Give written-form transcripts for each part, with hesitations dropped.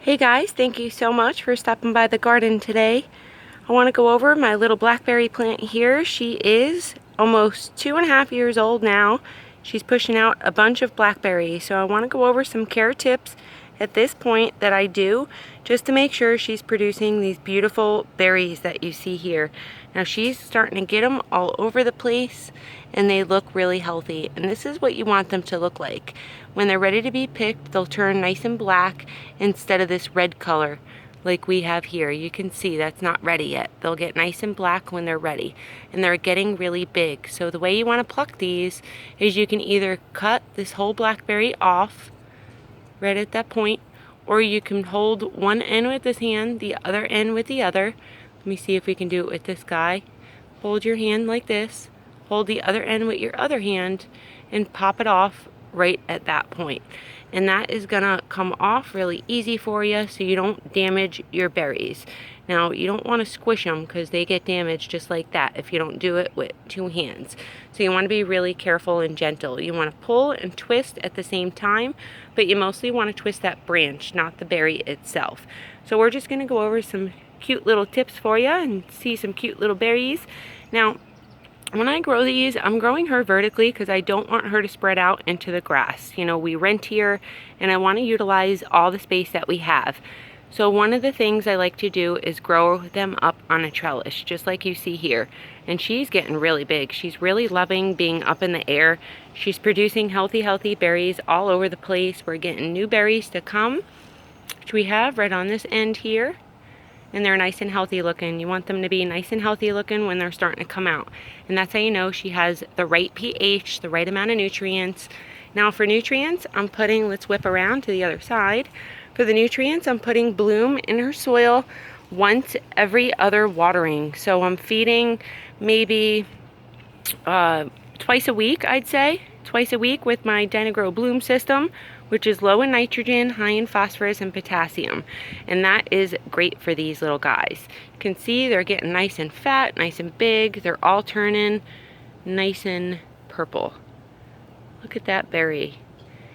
Hey guys, thank you so much for stopping by the garden today. I want to go over my little blackberry plant here. She is almost 2.5 years old now. She's pushing out a bunch of blackberries, so I want to go over some care tips at this point that I do just to make sure she's producing these beautiful berries that you see here. Now she's starting to get them all over the place and they look really healthy, and this is what you want them to look like. When they're ready to be picked, they'll turn nice and black instead of this red color like we have here. You can see that's not ready yet. They'll get nice and black when they're ready, and they're getting really big. So the way you want to pluck these is you can either cut this whole blackberry off right at that point, or you can hold one end with this hand, the other end with the other. Let me see if we can do it with this guy. Hold your hand like this, hold the other end with your other hand, and pop it off right at that point. And that is gonna come off really easy for you so you don't damage your berries. Now you don't want to squish them because they get damaged just like that if you don't do it with two hands. So you want to be really careful and gentle. You want to pull and twist at the same time, but you mostly want to twist that branch, not the berry itself. So we're just going to go over some cute little tips for you and see some cute little berries. Now when I grow these, I'm growing her vertically because I don't want her to spread out into the grass. You know, we rent here and I want to utilize all the space that we have. So one of the things I like to do is grow them up on a trellis, just like you see here. And she's getting really big. She's really loving being up in the air. She's producing healthy berries all over the place. We're getting new berries to come, which we have right on this end here. And they're nice and healthy looking. You want them to be nice and healthy looking when they're starting to come out. And that's how you know she has the right pH, the right amount of nutrients. Now for nutrients, I'm putting, let's whip around to the other side. For the nutrients, I'm putting bloom in her soil once every other watering. So I'm feeding maybe twice a week, I'd say. Twice a week with my Dynagrow Bloom system, which is low in nitrogen, high in phosphorus and potassium. And that is great for these little guys. You can see they're getting nice and fat, nice and big. They're all turning nice and purple. Look at that berry.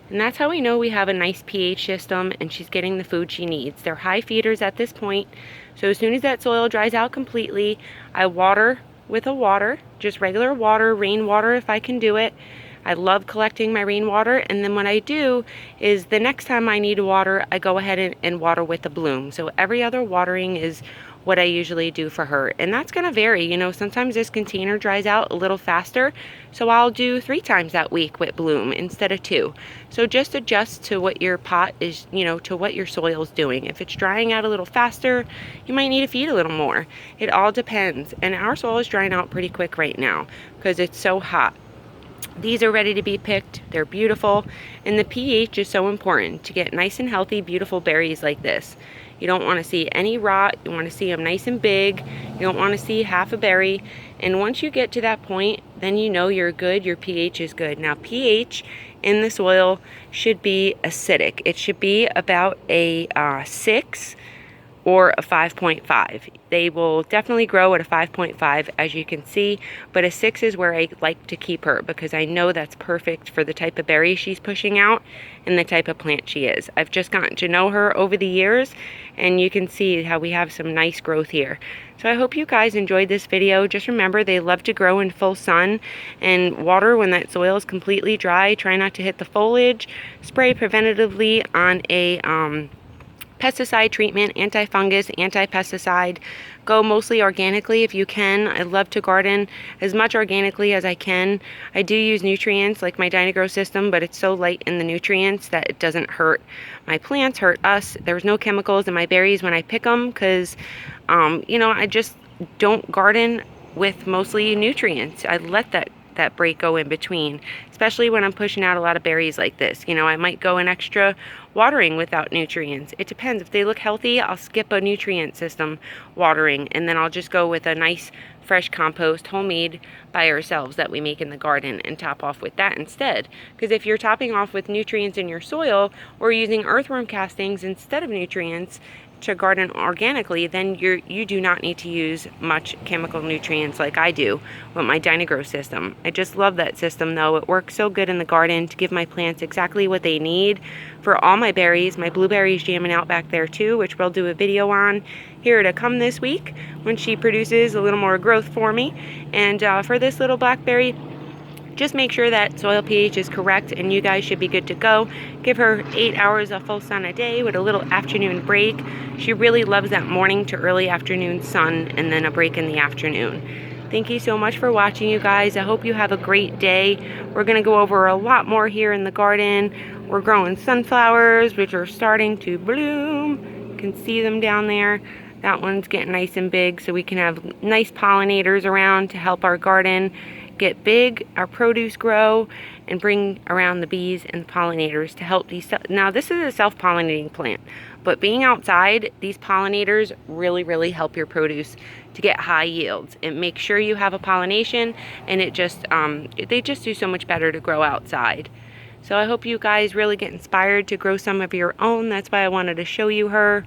And that's how we know we have a nice pH system and she's getting the food she needs. They're high feeders at this point. So as soon as that soil dries out completely, I water with a water, just regular water, rainwater if I can do it. I love collecting my rainwater, and then what I do is the next time I need water, I go ahead and water with the bloom. So every other watering is what I usually do for her, and that's going to vary. You know, sometimes this container dries out a little faster, so I'll do 3 times that week with bloom instead of 2. So just adjust to what your pot is, you know, to what your soil is doing. If it's drying out a little faster, you might need to feed a little more. It all depends, and our soil is drying out pretty quick right now because it's so hot. These are ready to be picked. They're beautiful, and the pH is so important to get nice and healthy, beautiful berries like this. You don't want to see any rot. You want to see them nice and big. You don't want to see half a berry. And once you get to that point, then you know you're good. Your pH is good. Now, pH in the soil should be acidic. It should be about a 6 or a 5.5. They will definitely grow at a 5.5, as you can see, but a 6 is where I like to keep her because I know that's perfect for the type of berry she's pushing out and the type of plant she is. I've just gotten to know her over the years, and you can see how we have some nice growth here. So I hope you guys enjoyed this video. Just remember, they love to grow in full sun, and water when that soil is completely dry. Try not to hit the foliage. Spray preventatively on a pesticide treatment, anti-fungus, anti-pesticide. Go mostly organically if you can. I love to garden as much organically as I can. I do use nutrients like my Dynagrow system, but it's so light in the nutrients that it doesn't hurt my plants, hurt us. There's no chemicals in my berries when I pick them because, you know, I just don't garden with mostly nutrients. I let that break go in between, especially when I'm pushing out a lot of berries like this. You know, I might go an extra watering without nutrients. It depends. If they look healthy, I'll skip a nutrient system watering, and then I'll just go with a nice fresh compost, homemade by ourselves, that we make in the garden, and top off with that instead. Because if you're topping off with nutrients in your soil or using earthworm castings instead of nutrients, to garden organically, then you do not need to use much chemical nutrients like I do with my Dynagrow system. I just love that system though. It works so good in the garden to give my plants exactly what they need for all my berries. My blueberries jamming out back there too, which we'll do a video on here to come this week when she produces a little more growth for me. And for this little blackberry, just make sure that soil pH is correct and you guys should be good to go. Give her 8 hours of full sun a day with a little afternoon break. She really loves that morning to early afternoon sun and then a break in the afternoon. Thank you so much for watching, you guys. I hope you have a great day. We're going to go over a lot more here in the garden. We're growing sunflowers, which are starting to bloom. You can see them down there. That one's getting nice and big, so we can have nice pollinators around to help our garden get big, our produce grow, and bring around the bees and the pollinators to help these. Now this is a self-pollinating plant, but being outside, these pollinators really help your produce to get high yields. And make sure you have a pollination, and it just they just do so much better to grow outside. So I hope you guys really get inspired to grow some of your own. That's why I wanted to show you her.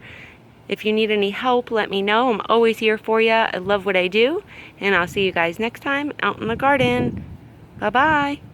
If you need any help, let me know. I'm always here for you. I love what I do. And I'll see you guys next time out in the garden. Bye-bye.